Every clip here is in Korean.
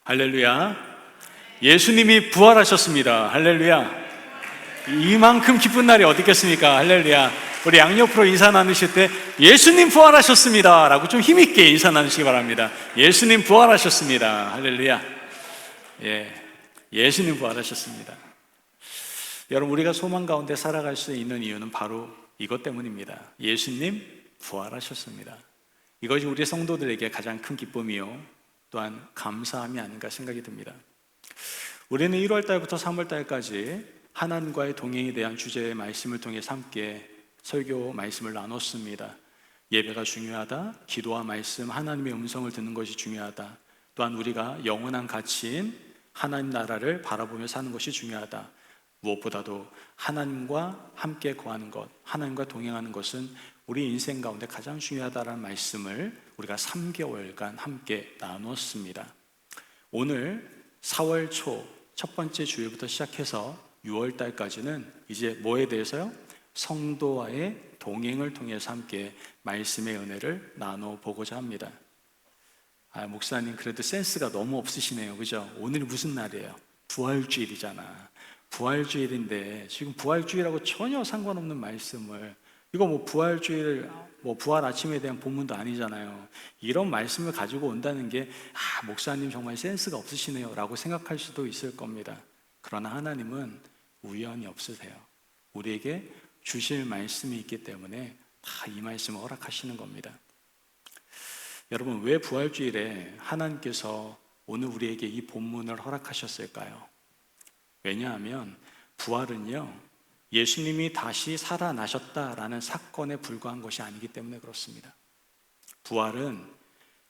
할렐루야. 예수님이 부활하셨습니다. 할렐루야. 이만큼 기쁜 날이 어디 있겠습니까? 할렐루야. 우리 양옆으로 인사 나누실 때 예수님 부활하셨습니다 라고 좀 힘있게 인사 나누시기 바랍니다. 예수님 부활하셨습니다. 할렐루야. 예수님 부활하셨습니다. 여러분, 우리가 소망 가운데 살아갈 수 있는 이유는 바로 이것 때문입니다. 예수님 부활하셨습니다. 이것이 우리 성도들에게 가장 큰 기쁨이요 또한 감사함이 아닌가 생각이 듭니다. 우리는 1월달부터 3월달까지 하나님과의 동행에 대한 주제의 말씀을 통해서 함께 설교 말씀을 나눴습니다. 예배가 중요하다, 기도와 말씀, 하나님의 음성을 듣는 것이 중요하다, 또한 우리가 영원한 가치인 하나님 나라를 바라보며 사는 것이 중요하다, 무엇보다도 하나님과 함께 거하는 것, 하나님과 동행하는 것은 우리 인생 가운데 가장 중요하다는 말씀을 우리가 3개월간 함께 나눴습니다. 오늘 4월 초 첫 번째 주일부터 시작해서 6월 달까지는 이제 뭐에 대해서요? 성도와의 동행을 통해서 함께 말씀의 은혜를 나눠보고자 합니다. 목사님 그래도 센스가 너무 없으시네요, 그죠? 오늘이 무슨 날이에요? 부활주일이잖아. 부활주일인데 지금 부활주일하고 전혀 상관없는 말씀을, 이거 뭐 부활주일, 부활 아침에 대한 본문도 아니잖아요. 이런 말씀을 가지고 온다는 게 목사님 정말 센스가 없으시네요 라고 생각할 수도 있을 겁니다. 그러나 하나님은 우연이 없으세요. 우리에게 주실 말씀이 있기 때문에 다 이 말씀을 허락하시는 겁니다. 여러분, 왜 부활주일에 하나님께서 오늘 우리에게 이 본문을 허락하셨을까요? 왜냐하면 부활은요, 예수님이 다시 살아나셨다라는 사건에 불과한 것이 아니기 때문에 그렇습니다. 부활은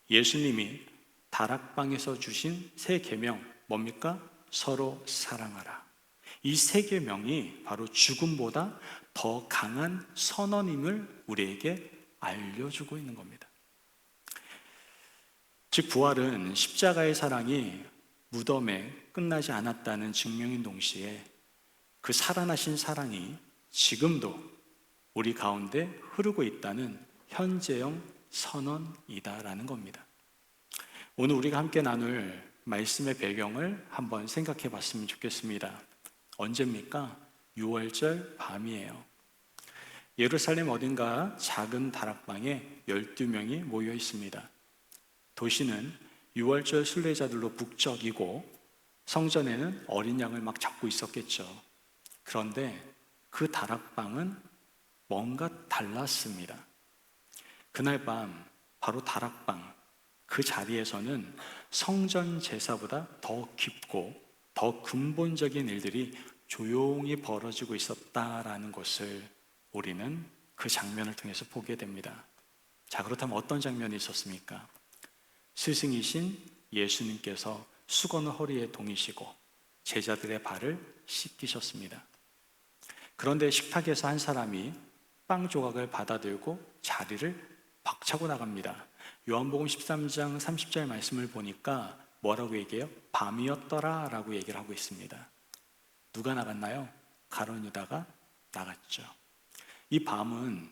예수님이 다락방에서 주신 세 계명, 뭡니까? 서로 사랑하라. 이 세 계명이 바로 죽음보다 더 강한 선언임을 우리에게 알려주고 있는 겁니다. 즉 부활은 십자가의 사랑이 무덤에 끝나지 않았다는 증명인 동시에 그 살아나신 사랑이 지금도 우리 가운데 흐르고 있다는 현재형 선언이다라는 겁니다. 오늘 우리가 함께 나눌 말씀의 배경을 한번 생각해 봤으면 좋겠습니다. 언제입니까? 6월절 밤이에요. 예루살렘 어딘가 작은 다락방에 12명이 모여 있습니다. 도시는 6월절 순례자들로 북적이고 성전에는 어린 양을 막 잡고 있었겠죠. 그런데 그 다락방은 뭔가 달랐습니다. 그날 밤 바로 다락방 그 자리에서는 성전 제사보다 더 깊고 더 근본적인 일들이 조용히 벌어지고 있었다라는 것을 우리는 그 장면을 통해서 보게 됩니다. 자, 그렇다면 어떤 장면이 있었습니까? 스승이신 예수님께서 수건을 허리에 동이시고 제자들의 발을 씻기셨습니다. 그런데 식탁에서 한 사람이 빵 조각을 받아들고 자리를 박차고 나갑니다. 요한복음 13장 30절 말씀을 보니까 뭐라고 얘기해요? 밤이었더라 라고 얘기를 하고 있습니다. 누가 나갔나요? 가룟 유다가 나갔죠. 이 밤은,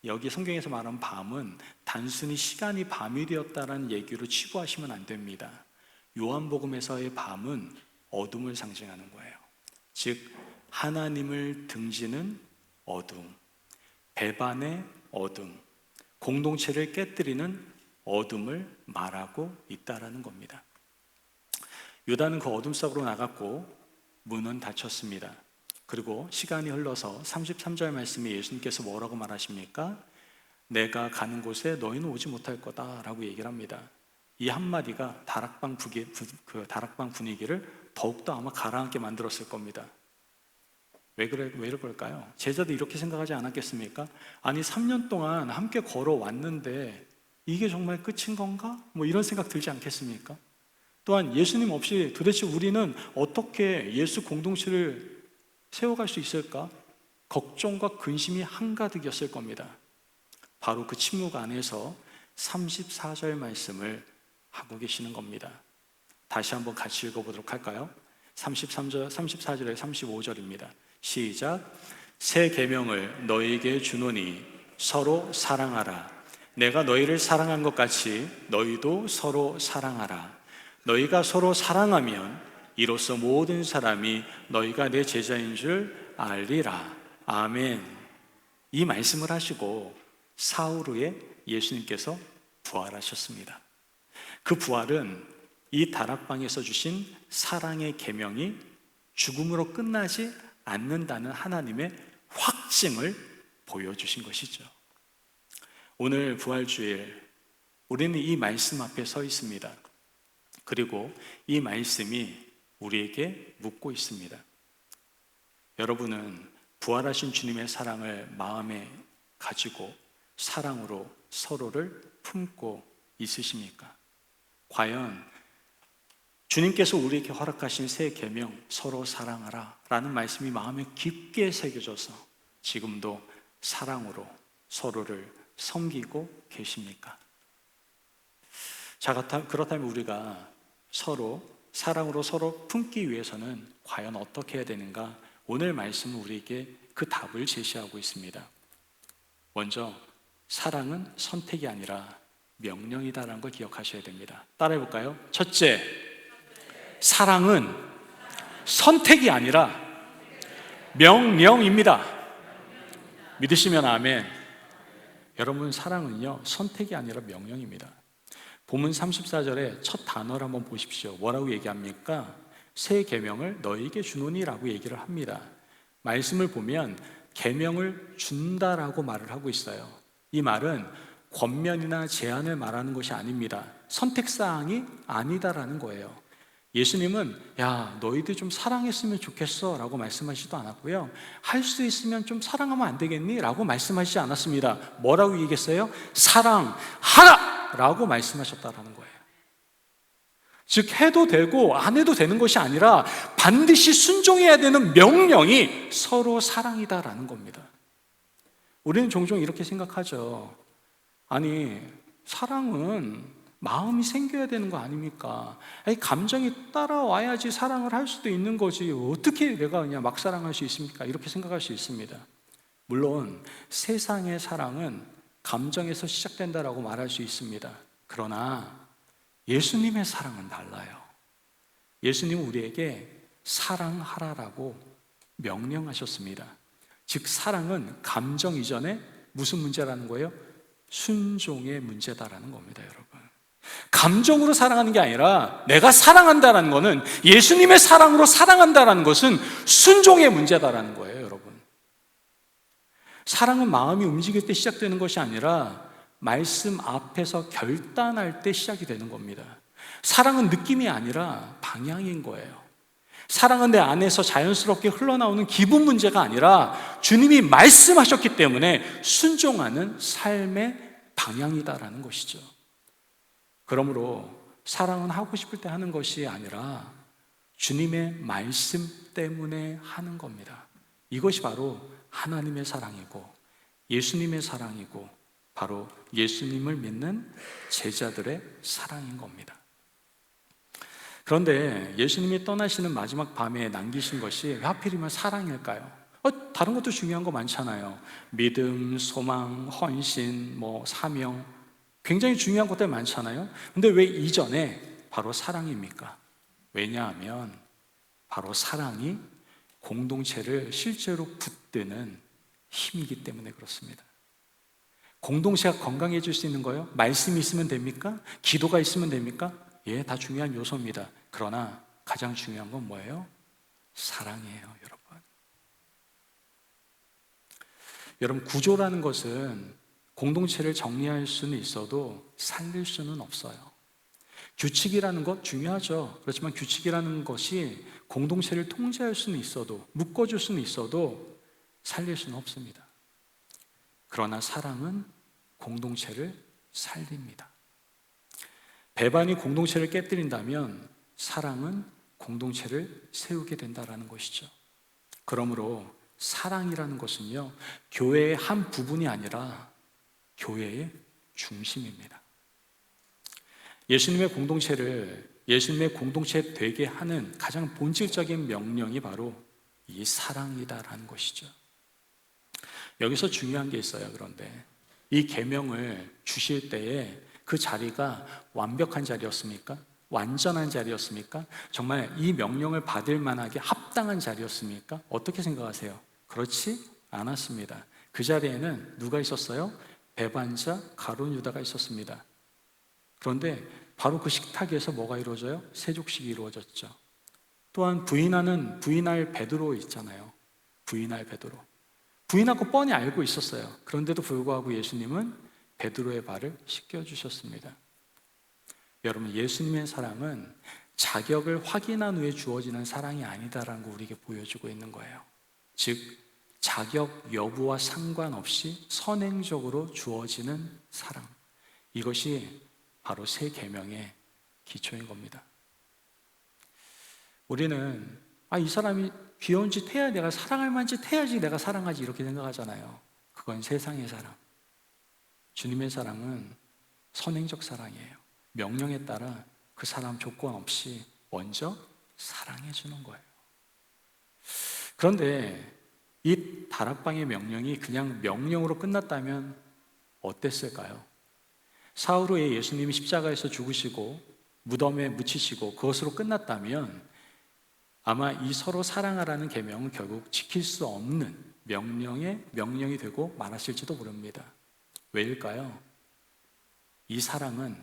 여기 성경에서 말하는 밤은 단순히 시간이 밤이 되었다라는 얘기로 치부하시면 안 됩니다. 요한복음에서의 밤은 어둠을 상징하는 거예요. 즉 하나님을 등지는 어둠, 배반의 어둠, 공동체를 깨뜨리는 어둠을 말하고 있다라는 겁니다. 유다는 그 어둠 속으로 나갔고 문은 닫혔습니다. 그리고 시간이 흘러서 33절 말씀에 예수님께서 뭐라고 말하십니까? 내가 가는 곳에 너희는 오지 못할 거다라고 얘기를 합니다. 이 한마디가 다락방 분위기를 더욱더 아마 가라앉게 만들었을 겁니다. 왜 그럴까요? 제자도 이렇게 생각하지 않았겠습니까? 아니 3년 동안 함께 걸어왔는데 이게 정말 끝인 건가? 이런 생각 들지 않겠습니까? 또한 예수님 없이 도대체 우리는 어떻게 예수 공동체를 세워갈 수 있을까? 걱정과 근심이 한가득이었을 겁니다. 바로 그 침묵 안에서 34절 말씀을 하고 계시는 겁니다. 다시 한번 같이 읽어보도록 할까요? 34절에 35절입니다. 시작. 새 계명을 너희에게 주노니 서로 사랑하라. 내가 너희를 사랑한 것 같이 너희도 서로 사랑하라. 너희가 서로 사랑하면 이로써 모든 사람이 너희가 내 제자인 줄 알리라. 아멘. 이 말씀을 하시고 사흘 후에 예수님께서 부활하셨습니다. 그 부활은 이 다락방에서 주신 사랑의 계명이 죽음으로 끝나지 않는다는 하나님의 확증을 보여주신 것이죠. 오늘 부활주일 우리는 이 말씀 앞에 서 있습니다. 그리고 이 말씀이 우리에게 묻고 있습니다. 여러분은 부활하신 주님의 사랑을 마음에 가지고 사랑으로 서로를 품고 있으십니까? 과연 주님께서 우리에게 허락하신 새 계명 서로 사랑하라 라는 말씀이 마음에 깊게 새겨져서 지금도 사랑으로 서로를 섬기고 계십니까? 자, 그렇다면 우리가 서로 사랑으로 서로 품기 위해서는 과연 어떻게 해야 되는가? 오늘 말씀은 우리에게 그 답을 제시하고 있습니다. 먼저 사랑은 선택이 아니라 명령이다라는 걸 기억하셔야 됩니다. 따라해 볼까요? 첫째, 사랑은 선택이 아니라 명령입니다. 믿으시면 아멘. 여러분, 사랑은요 선택이 아니라 명령입니다. 본문 34절에 첫 단어를 한번 보십시오. 뭐라고 얘기합니까? 새 계명을 너희에게 주노니라고 얘기를 합니다. 말씀을 보면 계명을 준다라고 말을 하고 있어요. 이 말은 권면이나 제한을 말하는 것이 아닙니다. 선택사항이 아니다라는 거예요. 예수님은 야 너희들 좀 사랑했으면 좋겠어 라고 말씀하시지도 않았고요, 할 수 있으면 좀 사랑하면 안 되겠니? 라고 말씀하시지 않았습니다. 뭐라고 얘기했어요? 사랑하라! 라고 말씀하셨다라는 거예요. 즉 해도 되고 안 해도 되는 것이 아니라 반드시 순종해야 되는 명령이 서로 사랑이다라는 겁니다. 우리는 종종 이렇게 생각하죠. 아니 사랑은 마음이 생겨야 되는 거 아닙니까? 아니, 감정이 따라와야지 사랑을 할 수도 있는 거지 어떻게 내가 그냥 막 사랑할 수 있습니까? 이렇게 생각할 수 있습니다. 물론 세상의 사랑은 감정에서 시작된다라고 말할 수 있습니다. 그러나 예수님의 사랑은 달라요. 예수님은 우리에게 사랑하라라고 명령하셨습니다. 즉 사랑은 감정 이전에 무슨 문제라는 거예요? 순종의 문제다라는 겁니다. 여러분, 감정으로 사랑하는 게 아니라 내가 사랑한다라는 것은, 예수님의 사랑으로 사랑한다라는 것은 순종의 문제다라는 거예요. 여러분, 사랑은 마음이 움직일 때 시작되는 것이 아니라 말씀 앞에서 결단할 때 시작이 되는 겁니다. 사랑은 느낌이 아니라 방향인 거예요. 사랑은 내 안에서 자연스럽게 흘러나오는 기분 문제가 아니라 주님이 말씀하셨기 때문에 순종하는 삶의 방향이다라는 것이죠. 그러므로 사랑은 하고 싶을 때 하는 것이 아니라 주님의 말씀 때문에 하는 겁니다. 이것이 바로 하나님의 사랑이고 예수님의 사랑이고 바로 예수님을 믿는 제자들의 사랑인 겁니다. 그런데 예수님이 떠나시는 마지막 밤에 남기신 것이 왜 하필이면 사랑일까요? 다른 것도 중요한 거 많잖아요. 믿음, 소망, 헌신, 사명, 굉장히 중요한 것들 많잖아요. 근데 왜 이전에 바로 사랑입니까? 왜냐하면 바로 사랑이 공동체를 실제로 붙드는 힘이기 때문에 그렇습니다. 공동체가 건강해질 수 있는 거예요? 말씀이 있으면 됩니까? 기도가 있으면 됩니까? 예, 다 중요한 요소입니다. 그러나 가장 중요한 건 뭐예요? 사랑이에요, 여러분. 여러분, 구조라는 것은 공동체를 정리할 수는 있어도 살릴 수는 없어요. 규칙이라는 것 중요하죠. 그렇지만 규칙이라는 것이 공동체를 통제할 수는 있어도, 묶어줄 수는 있어도 살릴 수는 없습니다. 그러나 사랑은 공동체를 살립니다. 배반이 공동체를 깨뜨린다면 사랑은 공동체를 세우게 된다는 것이죠. 그러므로 사랑이라는 것은요, 교회의 한 부분이 아니라 교회의 중심입니다. 예수님의 공동체 되게 하는 가장 본질적인 명령이 바로 이 사랑이다라는 것이죠. 여기서 중요한 게 있어요. 그런데 이 계명을 주실 때에 그 자리가 완벽한 자리였습니까? 완전한 자리였습니까? 정말 이 명령을 받을 만하게 합당한 자리였습니까? 어떻게 생각하세요? 그렇지 않았습니다. 그 자리에는 누가 있었어요? 배반자 가룟 유다가 있었습니다. 그런데 바로 그 식탁에서 뭐가 이루어져요? 세족식이 이루어졌죠. 또한 부인할 베드로 있잖아요. 부인할 베드로. 부인할 거 뻔히 알고 있었어요. 그런데도 불구하고 예수님은 베드로의 발을 씻겨주셨습니다. 여러분, 예수님의 사랑은 자격을 확인한 후에 주어지는 사랑이 아니다라는 거 우리에게 보여주고 있는 거예요. 즉, 자격 여부와 상관없이 선행적으로 주어지는 사랑. 이것이 바로 새 계명의 기초인 겁니다. 우리는 이 사람이 귀여운 짓 해야 내가 사랑할 만한 짓 해야지 내가 사랑하지 이렇게 생각하잖아요. 그건 세상의 사랑. 주님의 사랑은 선행적 사랑이에요. 명령에 따라 그 사람 조건 없이 먼저 사랑해 주는 거예요. 그런데 이 다락방의 명령이 그냥 명령으로 끝났다면 어땠을까요? 사흘 후에 예수님이 십자가에서 죽으시고 무덤에 묻히시고 그것으로 끝났다면 아마 이 서로 사랑하라는 계명은 결국 지킬 수 없는 명령이 되고 말았을지도 모릅니다. 왜일까요? 이 사랑은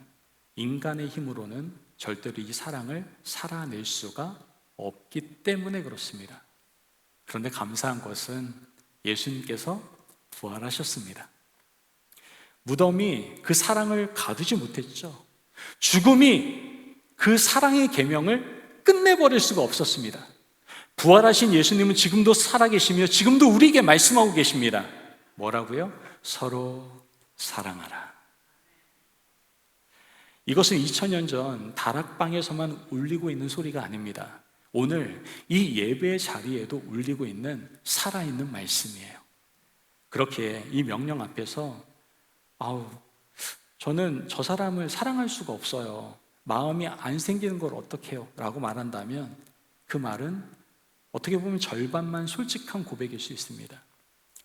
인간의 힘으로는 절대로 이 사랑을 살아낼 수가 없기 때문에 그렇습니다. 그런데 감사한 것은 예수님께서 부활하셨습니다. 무덤이 그 사랑을 가두지 못했죠. 죽음이 그 사랑의 계명을 끝내버릴 수가 없었습니다. 부활하신 예수님은 지금도 살아계시며 지금도 우리에게 말씀하고 계십니다. 뭐라고요? 서로 사랑하라. 이것은 2000년 전 다락방에서만 울리고 있는 소리가 아닙니다. 오늘 이 예배의 자리에도 울리고 있는 살아있는 말씀이에요. 그렇게 이 명령 앞에서 저는 저 사람을 사랑할 수가 없어요. 마음이 안 생기는 걸 어떻게 해요? 라고 말한다면 그 말은 어떻게 보면 절반만 솔직한 고백일 수 있습니다.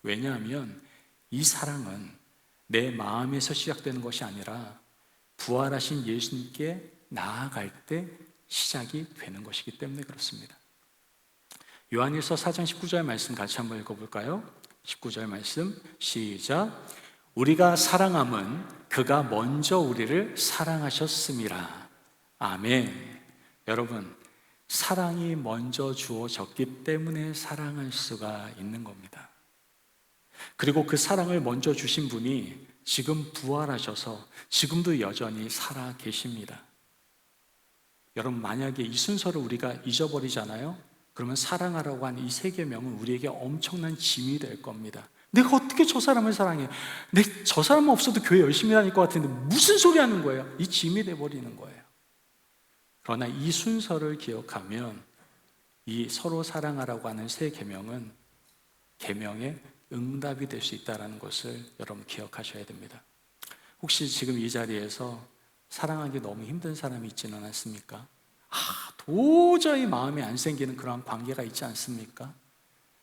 왜냐하면 이 사랑은 내 마음에서 시작되는 것이 아니라 부활하신 예수님께 나아갈 때 시작이 되는 것이기 때문에 그렇습니다. 요한일서 4장 19절 말씀 같이 한번 읽어볼까요? 19절 말씀 시작. 우리가 사랑함은 그가 먼저 우리를 사랑하셨음이라. 아멘. 여러분, 사랑이 먼저 주어졌기 때문에 사랑할 수가 있는 겁니다. 그리고 그 사랑을 먼저 주신 분이 지금 부활하셔서 지금도 여전히 살아 계십니다. 여러분, 만약에 이 순서를 우리가 잊어버리잖아요? 그러면 사랑하라고 하는 이 세 계명은 우리에게 엄청난 짐이 될 겁니다. 내가 어떻게 저 사람을 사랑해? 저 사람은 없어도 교회 열심히 다닐 것 같은데 무슨 소리 하는 거예요? 이 짐이 돼버리는 거예요. 그러나 이 순서를 기억하면 이 서로 사랑하라고 하는 세 계명은 계명의 응답이 될 수 있다는 것을 여러분 기억하셔야 됩니다. 혹시 지금 이 자리에서 사랑하기 너무 힘든 사람이 있지는 않습니까? 도저히 마음이 안 생기는 그런 관계가 있지 않습니까?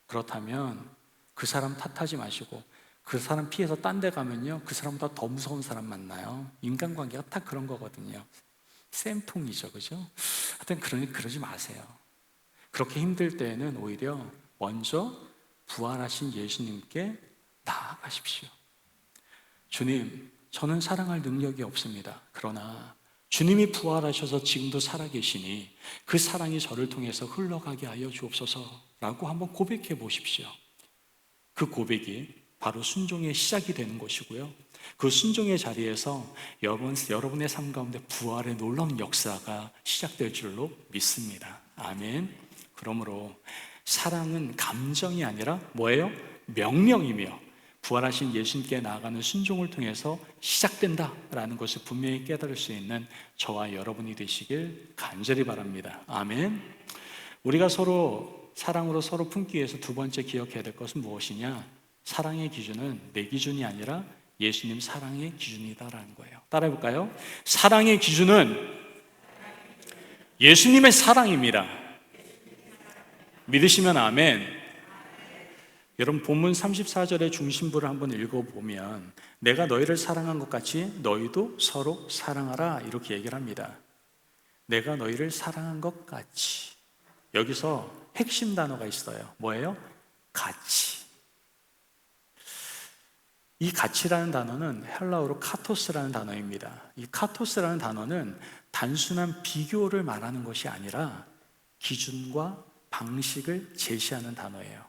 그렇다면 그 사람 탓하지 마시고 그 사람 피해서 딴 데 가면요, 그 사람보다 더 무서운 사람 만나요. 인간관계가 딱 그런 거거든요. 쌤통이죠, 그죠? 하여튼 그러지 마세요. 그렇게 힘들 때에는 오히려 먼저 부활하신 예수님께 나아가십시오. 주님, 저는 사랑할 능력이 없습니다. 그러나 주님이 부활하셔서 지금도 살아계시니 그 사랑이 저를 통해서 흘러가게 하여 주옵소서라고 한번 고백해 보십시오. 그 고백이 바로 순종의 시작이 되는 것이고요. 그 순종의 자리에서 여러분의 삶 가운데 부활의 놀라운 역사가 시작될 줄로 믿습니다. 아멘. 그러므로 사랑은 감정이 아니라 뭐예요? 명령이며 부활하신 예수님께 나아가는 순종을 통해서 시작된다라는 것을 분명히 깨달을 수 있는 저와 여러분이 되시길 간절히 바랍니다. 아멘. 우리가 서로 사랑으로 서로 품기 위해서 두 번째 기억해야 될 것은 무엇이냐? 사랑의 기준은 내 기준이 아니라 예수님 사랑의 기준이다라는 거예요. 따라해볼까요? 사랑의 기준은 예수님의 사랑입니다. 믿으시면 아멘. 여러분, 본문 34절의 중심부를 한번 읽어보면 내가 너희를 사랑한 것 같이 너희도 서로 사랑하라 이렇게 얘기를 합니다. 내가 너희를 사랑한 것 같이. 여기서 핵심 단어가 있어요. 뭐예요? 같이. 이 같이라는 단어는 헬라어로 카토스라는 단어입니다. 이 카토스라는 단어는 단순한 비교를 말하는 것이 아니라 기준과 방식을 제시하는 단어예요.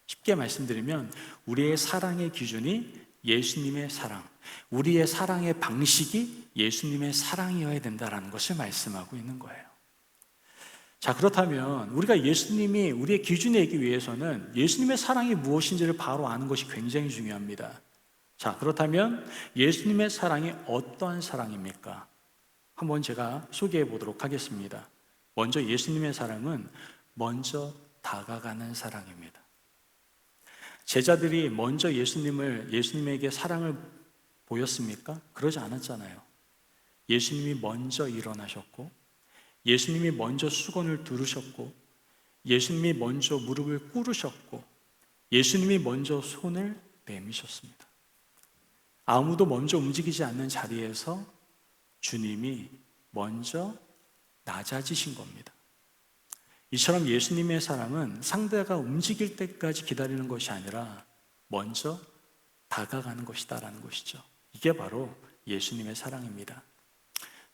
쉽게 말씀드리면 우리의 사랑의 기준이 예수님의 사랑, 우리의 사랑의 방식이 예수님의 사랑이어야 된다는 것을 말씀하고 있는 거예요. 자, 그렇다면 우리가 예수님이 우리의 기준이 되기 위해서는 예수님의 사랑이 무엇인지를 바로 아는 것이 굉장히 중요합니다. 자, 그렇다면 예수님의 사랑이 어떠한 사랑입니까? 한번 제가 소개해 보도록 하겠습니다. 먼저 예수님의 사랑은 먼저 다가가는 사랑입니다. 제자들이 먼저 예수님에게 사랑을 보였습니까? 그러지 않았잖아요. 예수님이 먼저 일어나셨고, 예수님이 먼저 수건을 두르셨고, 예수님이 먼저 무릎을 꿇으셨고, 예수님이 먼저 손을 내미셨습니다. 아무도 먼저 움직이지 않는 자리에서 주님이 먼저 낮아지신 겁니다. 이처럼 예수님의 사랑은 상대가 움직일 때까지 기다리는 것이 아니라 먼저 다가가는 것이다라는 것이죠. 이게 바로 예수님의 사랑입니다.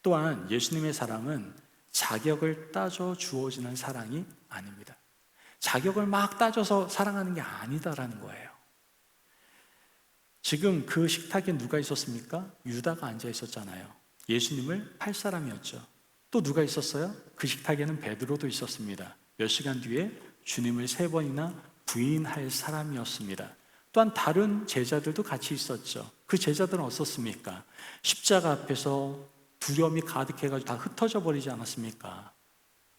또한 예수님의 사랑은 자격을 따져 주어지는 사랑이 아닙니다. 자격을 막 따져서 사랑하는 게 아니다라는 거예요. 지금 그 식탁에 누가 있었습니까? 유다가 앉아 있었잖아요. 예수님을 팔 사람이었죠. 또 누가 있었어요? 그 식탁에는 베드로도 있었습니다. 몇 시간 뒤에 주님을 3번이나 부인할 사람이었습니다. 또한 다른 제자들도 같이 있었죠. 그 제자들은 어떻습니까? 십자가 앞에서 두려움이 가득해가지고 다 흩어져 버리지 않았습니까?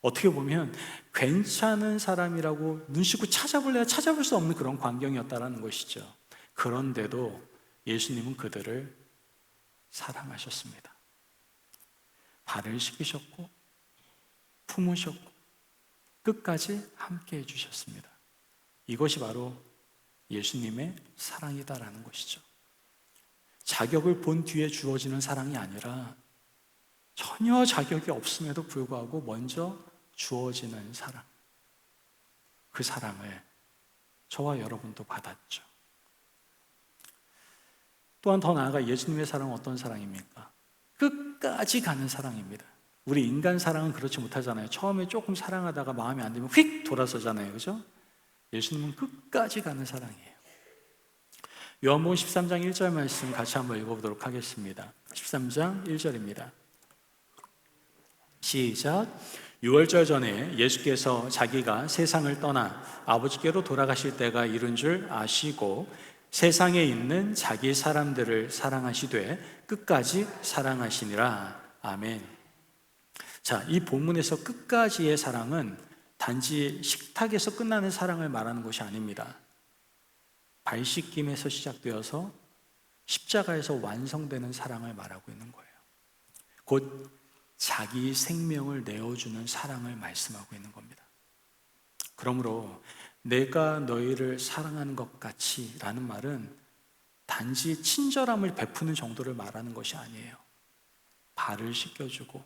어떻게 보면 괜찮은 사람이라고 눈 씻고 찾아볼 수 없는 그런 광경이었다는 것이죠. 그런데도 예수님은 그들을 사랑하셨습니다. 발을 씻기셨고 품으셨고 끝까지 함께 해주셨습니다. 이것이 바로 예수님의 사랑이다라는 것이죠. 자격을 본 뒤에 주어지는 사랑이 아니라 전혀 자격이 없음에도 불구하고 먼저 주어지는 사랑. 그 사랑을 저와 여러분도 받았죠. 또한 더 나아가 예수님의 사랑은 어떤 사랑입니까? 끝까지 가는 사랑입니다. 우리 인간 사랑은 그렇지 못하잖아요. 처음에 조금 사랑하다가 마음에 안 들면 휙 돌아서잖아요. 그죠? 예수님은 끝까지 가는 사랑이에요. 요한복음 13장 1절 말씀 같이 한번 읽어보도록 하겠습니다. 13장 1절입니다. 시작. 유월절 전에 예수께서 자기가 세상을 떠나 아버지께로 돌아가실 때가 이른 줄 아시고 세상에 있는 자기 사람들을 사랑하시되 끝까지 사랑하시니라. 아멘. 자, 이 본문에서 끝까지의 사랑은 단지 식탁에서 끝나는 사랑을 말하는 것이 아닙니다. 발 씻김에서 시작되어서 십자가에서 완성되는 사랑을 말하고 있는 거예요. 곧 자기 생명을 내어주는 사랑을 말씀하고 있는 겁니다. 그러므로 내가 너희를 사랑하는 것 같이 라는 말은 단지 친절함을 베푸는 정도를 말하는 것이 아니에요. 발을 씻겨주고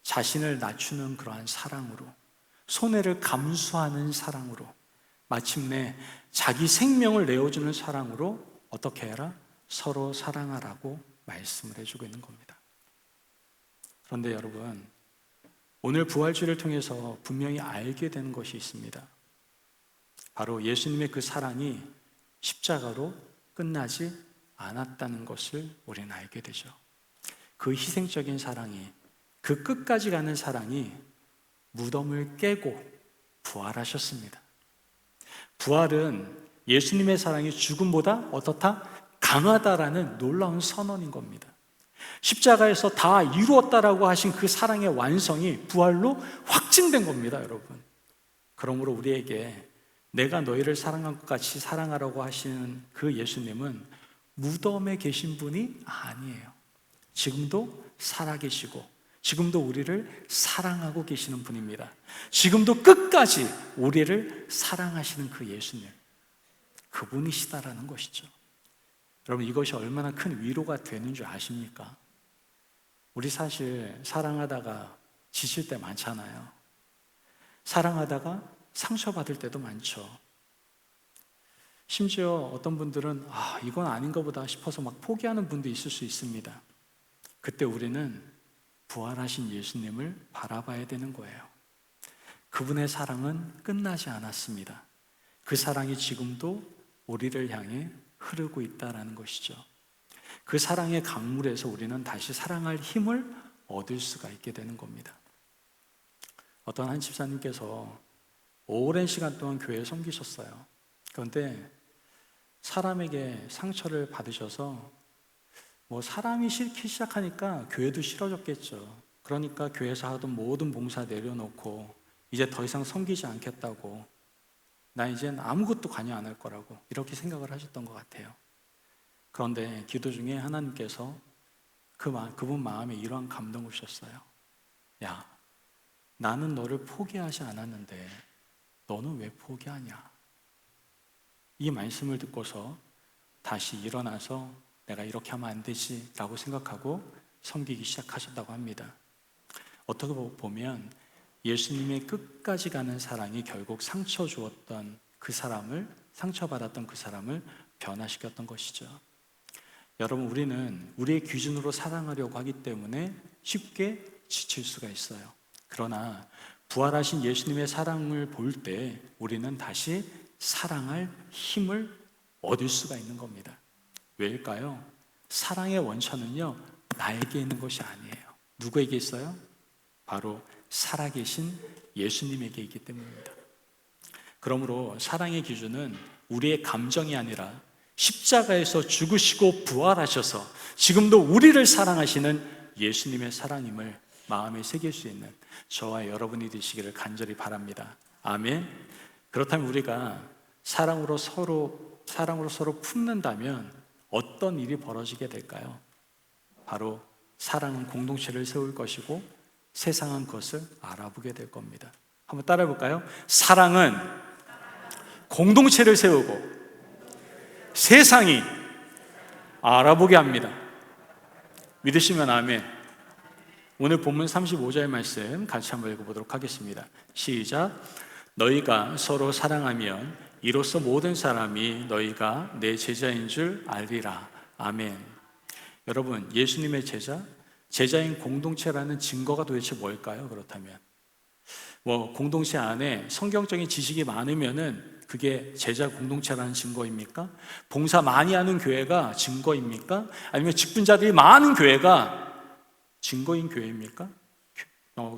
자신을 낮추는 그러한 사랑으로, 손해를 감수하는 사랑으로, 마침내 자기 생명을 내어주는 사랑으로 어떻게 해라? 서로 사랑하라고 말씀을 해주고 있는 겁니다. 그런데 여러분, 오늘 부활주를 통해서 분명히 알게 되는 것이 있습니다. 바로 예수님의 그 사랑이 십자가로 끝나지 않았다는 것을 우리는 알게 되죠. 그 희생적인 사랑이, 그 끝까지 가는 사랑이 무덤을 깨고 부활하셨습니다. 부활은 예수님의 사랑이 죽음보다 어떻다? 강하다라는 놀라운 선언인 겁니다. 십자가에서 다 이루었다라고 하신 그 사랑의 완성이 부활로 확증된 겁니다, 여러분. 그러므로 우리에게 내가 너희를 사랑한 것 같이 사랑하라고 하시는 그 예수님은 무덤에 계신 분이 아니에요. 지금도 살아계시고 지금도 우리를 사랑하고 계시는 분입니다. 지금도 끝까지 우리를 사랑하시는 그 예수님, 그분이시다라는 것이죠. 여러분, 이것이 얼마나 큰 위로가 되는 줄 아십니까? 우리 사실 사랑하다가 지칠 때 많잖아요. 사랑하다가 상처받을 때도 많죠. 심지어 어떤 분들은 이건 아닌가 보다 싶어서 막 포기하는 분도 있을 수 있습니다. 그때 우리는 부활하신 예수님을 바라봐야 되는 거예요. 그분의 사랑은 끝나지 않았습니다. 그 사랑이 지금도 우리를 향해 흐르고 있다는 것이죠. 그 사랑의 강물에서 우리는 다시 사랑할 힘을 얻을 수가 있게 되는 겁니다. 어떤 한 집사님께서 오랜 시간 동안 교회에 섬기셨어요. 그런데 사람에게 상처를 받으셔서 사람이 싫기 시작하니까 교회도 싫어졌겠죠. 그러니까 교회에서 하던 모든 봉사 내려놓고 이제 더 이상 섬기지 않겠다고, 나 이젠 아무것도 관여 안 할 거라고 이렇게 생각을 하셨던 것 같아요. 그런데 기도 중에 하나님께서 그분 마음에 이러한 감동을 주셨어요. 야, 나는 너를 포기하지 않았는데 너는 왜 포기하냐? 이 말씀을 듣고서 다시 일어나서 내가 이렇게 하면 안 되지 라고 생각하고 섬기기 시작하셨다고 합니다. 어떻게 보면 예수님의 끝까지 가는 사랑이 결국 상처받았던 그 사람을 변화시켰던 것이죠. 여러분, 우리는 우리의 기준으로 사랑하려고 하기 때문에 쉽게 지칠 수가 있어요. 그러나 부활하신 예수님의 사랑을 볼 때 우리는 다시 사랑할 힘을 얻을 수가 있는 겁니다. 왜일까요? 사랑의 원천은요, 나에게 있는 것이 아니에요. 누구에게 있어요? 바로 살아계신 예수님에게 있기 때문입니다. 그러므로 사랑의 기준은 우리의 감정이 아니라 십자가에서 죽으시고 부활하셔서 지금도 우리를 사랑하시는 예수님의 사랑임을 마음에 새길 수 있는 저와 여러분이 되시기를 간절히 바랍니다. 아멘. 그렇다면 우리가 사랑으로 서로 품는다면 어떤 일이 벌어지게 될까요? 바로 사랑은 공동체를 세울 것이고 세상은 그것을 알아보게 될 겁니다. 한번 따라해 볼까요? 사랑은 공동체를 세우고 세상이 알아보게 합니다. 믿으시면 아멘. 오늘 본문 35절 말씀 같이 한번 읽어보도록 하겠습니다. 시작. 너희가 서로 사랑하면 이로써 모든 사람이 너희가 내 제자인 줄 알리라. 아멘. 여러분, 예수님의 제자인 공동체라는 증거가 도대체 뭘까요? 그렇다면 공동체 안에 성경적인 지식이 많으면은 그게 제자 공동체라는 증거입니까? 봉사 많이 하는 교회가 증거입니까? 아니면 직분자들이 많은 교회가 증거인 교회입니까?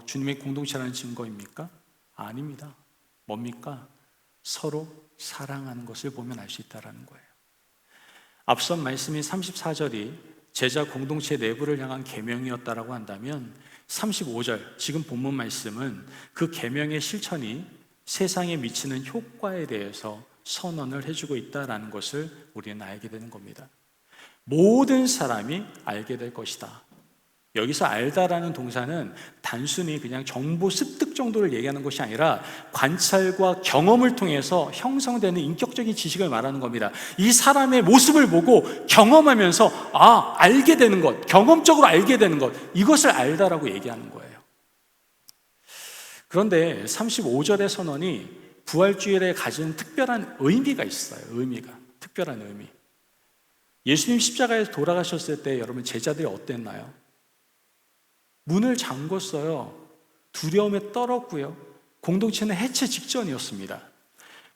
주님의 공동체라는 증거입니까? 아닙니다. 뭡니까? 서로 사랑하는 것을 보면 알 수 있다는 거예요. 앞선 말씀인 34절이 제자 공동체 내부를 향한 계명이었다라고 한다면 35절, 지금 본문 말씀은 그 계명의 실천이 세상에 미치는 효과에 대해서 선언을 해주고 있다는 것을 우리는 알게 되는 겁니다. 모든 사람이 알게 될 것이다. 여기서 알다라는 동사는 단순히 그냥 정보 습득 정도를 얘기하는 것이 아니라 관찰과 경험을 통해서 형성되는 인격적인 지식을 말하는 겁니다. 이 사람의 모습을 보고 경험하면서 알게 되는 것, 경험적으로 알게 되는 것, 이것을 알다라고 얘기하는 거예요. 그런데 35절의 선언이 부활주일에 가진 특별한 의미가 있어요. 특별한 의미. 예수님 십자가에서 돌아가셨을 때 여러분 제자들이 어땠나요? 문을 잠궜어요. 두려움에 떨었고요. 공동체는 해체 직전이었습니다.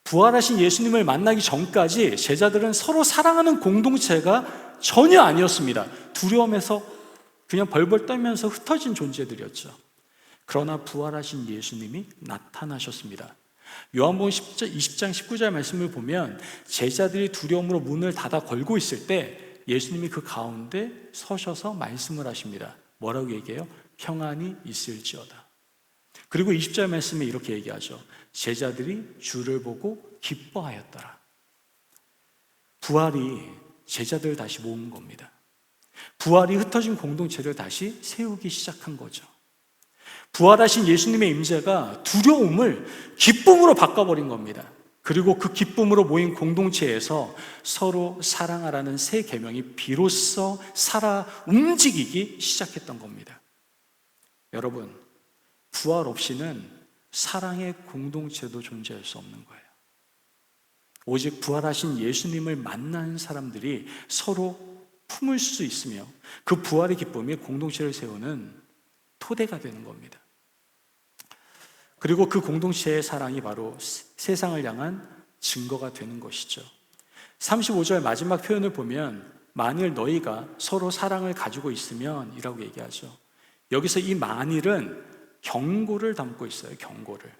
부활하신 예수님을 만나기 전까지 제자들은 서로 사랑하는 공동체가 전혀 아니었습니다. 두려움에서 그냥 벌벌 떨면서 흩어진 존재들이었죠. 그러나 부활하신 예수님이 나타나셨습니다. 요한복음 20장 19절 말씀을 보면 제자들이 두려움으로 문을 닫아 걸고 있을 때 예수님이 그 가운데 서셔서 말씀을 하십니다. 뭐라고 얘기해요? 평안이 있을지어다. 그리고 20절 말씀에 이렇게 얘기하죠. 제자들이 주를 보고 기뻐하였더라. 부활이 제자들을 다시 모은 겁니다. 부활이 흩어진 공동체를 다시 세우기 시작한 거죠. 부활하신 예수님의 임재가 두려움을 기쁨으로 바꿔버린 겁니다. 그리고 그 기쁨으로 모인 공동체에서 서로 사랑하라는 새 계명이 비로소 살아 움직이기 시작했던 겁니다. 여러분, 부활 없이는 사랑의 공동체도 존재할 수 없는 거예요. 오직 부활하신 예수님을 만난 사람들이 서로 품을 수 있으며 그 부활의 기쁨이 공동체를 세우는 토대가 되는 겁니다. 그리고 그 공동체의 사랑이 바로 세상을 향한 증거가 되는 것이죠. 35절 마지막 표현을 보면 만일 너희가 서로 사랑을 가지고 있으면 이라고 얘기하죠. 여기서 이 만일은 경고를 담고 있어요. 경고를.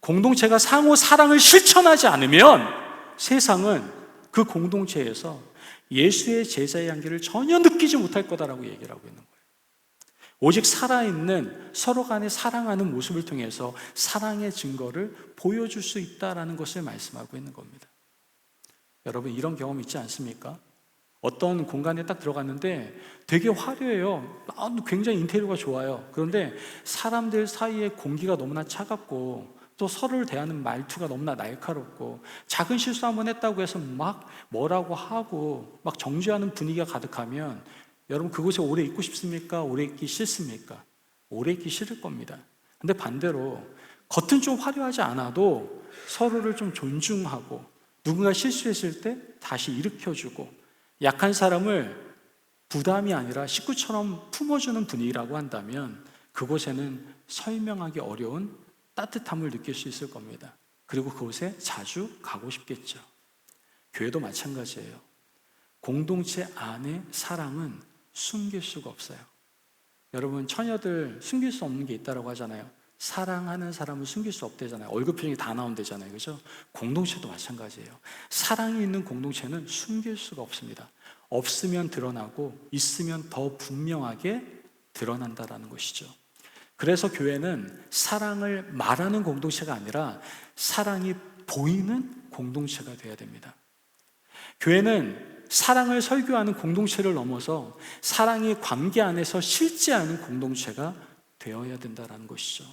공동체가 상호 사랑을 실천하지 않으면 세상은 그 공동체에서 예수의 제자의 향기를 전혀 느끼지 못할 거다라고 얘기를 하고 있는 거예요. 오직 살아있는 서로 간에 사랑하는 모습을 통해서 사랑의 증거를 보여줄 수 있다라는 것을 말씀하고 있는 겁니다. 여러분 이런 경험 있지 않습니까? 어떤 공간에 딱 들어갔는데 되게 화려해요. 굉장히 인테리어가 좋아요. 그런데 사람들 사이에 공기가 너무나 차갑고 또 서로를 대하는 말투가 너무나 날카롭고 작은 실수 한번 했다고 해서 막 뭐라고 하고 막 정죄하는 분위기가 가득하면 여러분 그곳에 오래 있고 싶습니까? 오래 있기 싫습니까? 오래 있기 싫을 겁니다. 근데 반대로 겉은 좀 화려하지 않아도 서로를 좀 존중하고 누군가 실수했을 때 다시 일으켜주고 약한 사람을 부담이 아니라 식구처럼 품어주는 분위기라고 한다면 그곳에는 설명하기 어려운 따뜻함을 느낄 수 있을 겁니다. 그리고 그곳에 자주 가고 싶겠죠. 교회도 마찬가지예요. 공동체 안의 사랑은 숨길 수가 없어요. 여러분 처녀들 숨길 수 없는 게 있다고 하잖아요. 사랑하는 사람은 숨길 수 없대잖아요. 얼굴 표정이 다 나온대잖아요. 그죠? 공동체도 마찬가지예요. 사랑이 있는 공동체는 숨길 수가 없습니다. 없으면 드러나고 있으면 더 분명하게 드러난다라는 것이죠. 그래서 교회는 사랑을 말하는 공동체가 아니라 사랑이 보이는 공동체가 되어야 됩니다. 교회는 사랑을 설교하는 공동체를 넘어서 사랑의 관계 안에서 실제하는 공동체가 되어야 된다는 것이죠.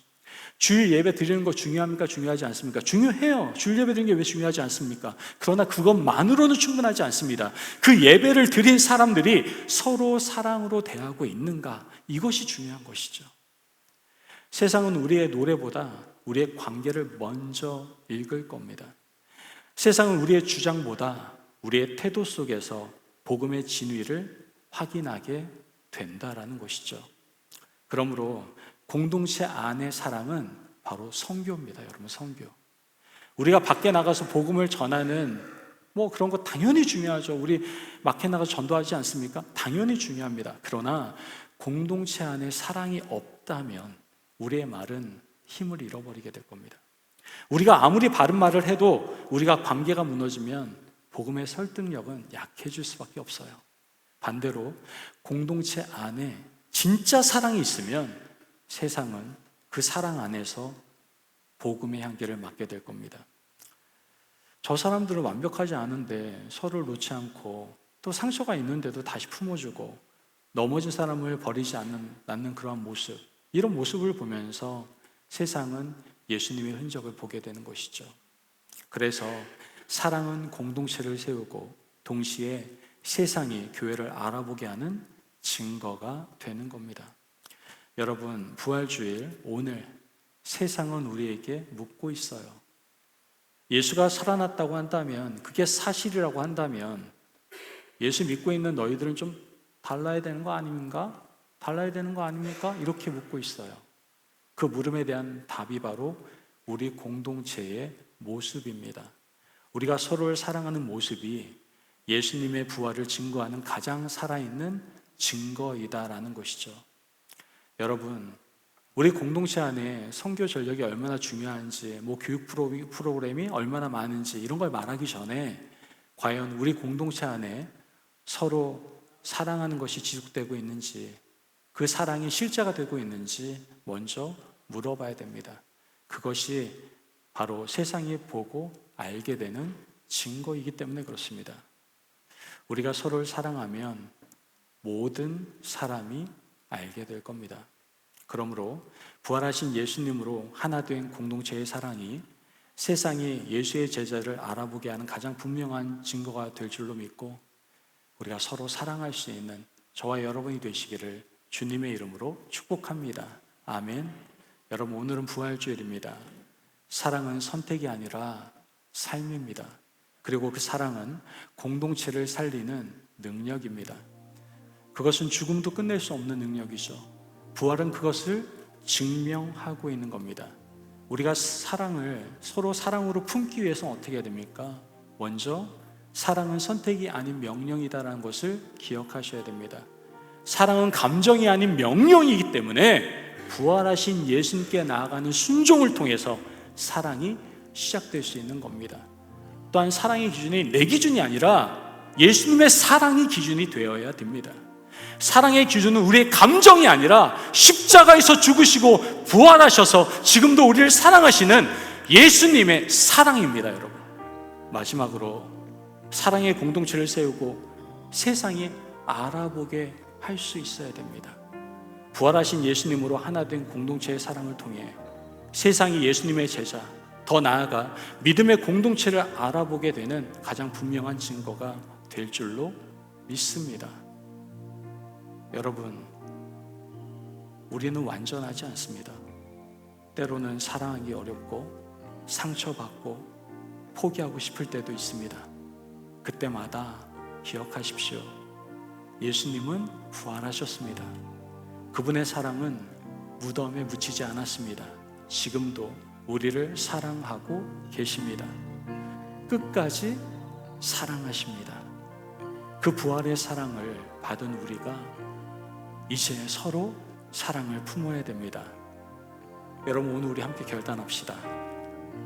주일 예배 드리는 거 중요합니까? 중요하지 않습니까? 중요해요. 주일 예배 드리는 게 왜 중요하지 않습니까? 그러나 그것만으로는 충분하지 않습니다. 그 예배를 드린 사람들이 서로 사랑으로 대하고 있는가? 이것이 중요한 것이죠. 세상은 우리의 노래보다 우리의 관계를 먼저 읽을 겁니다. 세상은 우리의 주장보다 우리의 태도 속에서 복음의 진위를 확인하게 된다라는 것이죠. 그러므로 공동체 안의 사랑은 바로 선교입니다. 여러분 선교. 우리가 밖에 나가서 복음을 전하는 그런 거 당연히 중요하죠. 우리 밖에 나가서 전도하지 않습니까? 당연히 중요합니다. 그러나 공동체 안에 사랑이 없다면 우리의 말은 힘을 잃어버리게 될 겁니다. 우리가 아무리 바른 말을 해도 우리가 관계가 무너지면 복음의 설득력은 약해질 수밖에 없어요. 반대로 공동체 안에 진짜 사랑이 있으면 세상은 그 사랑 안에서 복음의 향기를 맡게 될 겁니다. 저 사람들은 완벽하지 않은데 서로를 놓지 않고 또 상처가 있는데도 다시 품어주고 넘어진 사람을 버리지 않는 그러한 모습, 이런 모습을 보면서 세상은 예수님의 흔적을 보게 되는 것이죠. 그래서 사랑은 공동체를 세우고 동시에 세상이 교회를 알아보게 하는 증거가 되는 겁니다. 여러분, 부활주일 오늘 세상은 우리에게 묻고 있어요. 예수가 살아났다고 한다면, 그게 사실이라고 한다면 예수 믿고 있는 너희들은 좀 달라야 되는 거 아닙니까? 달라야 되는 거 아닙니까? 이렇게 묻고 있어요. 그 물음에 대한 답이 바로 우리 공동체의 모습입니다. 우리가 서로를 사랑하는 모습이 예수님의 부활을 증거하는 가장 살아있는 증거이다라는 것이죠. 여러분, 우리 공동체 안에 선교 전력이 얼마나 중요한지, 교육 프로그램이 얼마나 많은지 이런 걸 말하기 전에 과연 우리 공동체 안에 서로 사랑하는 것이 지속되고 있는지, 그 사랑이 실제가 되고 있는지 먼저 물어봐야 됩니다. 그것이 바로 세상이 보고 알게 되는 증거이기 때문에 그렇습니다. 우리가 서로를 사랑하면 모든 사람이 알게 될 겁니다. 그러므로 부활하신 예수님으로 하나 된 공동체의 사랑이 세상이 예수의 제자를 알아보게 하는 가장 분명한 증거가 될 줄로 믿고 우리가 서로 사랑할 수 있는 저와 여러분이 되시기를 주님의 이름으로 축복합니다. 아멘. 여러분, 오늘은 부활주일입니다. 사랑은 선택이 아니라 삶입니다. 그리고 그 사랑은 공동체를 살리는 능력입니다. 그것은 죽음도 끝낼 수 없는 능력이죠. 부활은 그것을 증명하고 있는 겁니다. 우리가 사랑을 서로 사랑으로 품기 위해서 어떻게 해야 됩니까? 먼저 사랑은 선택이 아닌 명령이다라는 것을 기억하셔야 됩니다. 사랑은 감정이 아닌 명령이기 때문에 부활하신 예수님께 나아가는 순종을 통해서 사랑이 시작될 수 있는 겁니다. 또한 사랑의 기준이 내 기준이 아니라 예수님의 사랑이 기준이 되어야 됩니다. 사랑의 기준은 우리의 감정이 아니라 십자가에서 죽으시고 부활하셔서 지금도 우리를 사랑하시는 예수님의 사랑입니다, 여러분. 마지막으로 사랑의 공동체를 세우고 세상이 알아보게 할 수 있어야 됩니다. 부활하신 예수님으로 하나 된 공동체의 사랑을 통해 세상이 예수님의 제자, 더 나아가 믿음의 공동체를 알아보게 되는 가장 분명한 증거가 될 줄로 믿습니다. 여러분, 우리는 완전하지 않습니다. 때로는 사랑하기 어렵고 상처받고 포기하고 싶을 때도 있습니다. 그때마다 기억하십시오. 예수님은 부활하셨습니다. 그분의 사랑은 무덤에 묻히지 않았습니다. 지금도 우리를 사랑하고 계십니다. 끝까지 사랑하십니다. 그 부활의 사랑을 받은 우리가 이제 서로 사랑을 품어야 됩니다. 여러분, 오늘 우리 함께 결단합시다.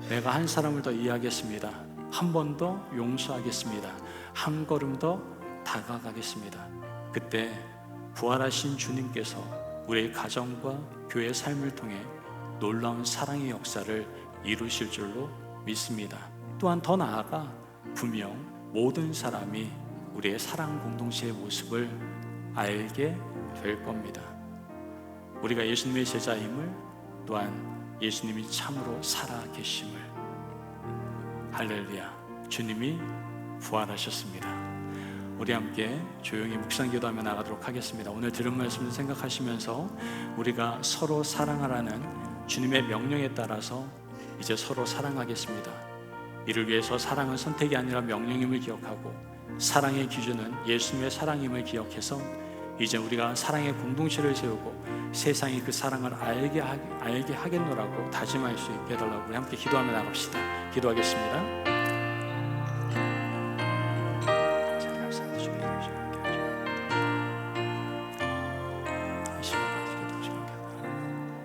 내가 한 사람을 더 이해하겠습니다. 한 번 더 용서하겠습니다. 한 걸음 더 다가가겠습니다. 그때 부활하신 주님께서 우리의 가정과 교회의 삶을 통해 놀라운 사랑의 역사를 이루실 줄로 믿습니다. 또한 더 나아가 분명 모든 사람이 우리의 사랑 공동체의 모습을 알게 될 겁니다. 우리가 예수님의 제자임을, 또한 예수님이 참으로 살아 계심을. 할렐루야, 주님이 부활하셨습니다. 우리 함께 조용히 묵상기도하며 나가도록 하겠습니다. 오늘 들은 말씀을 생각하시면서 우리가 서로 사랑하라는 주님의 명령에 따라서 이제 서로 사랑하겠습니다. 이를 위해서 사랑은 선택이 아니라 명령임을 기억하고 사랑의 기준은 예수님의 사랑임을 기억해서 이제 우리가 사랑의 공동체를 세우고 세상이 그 사랑을 알게 하겠노라고 다짐할 수 있게 해달라고 우리 함께 기도하며 나갑시다. 기도하겠습니다.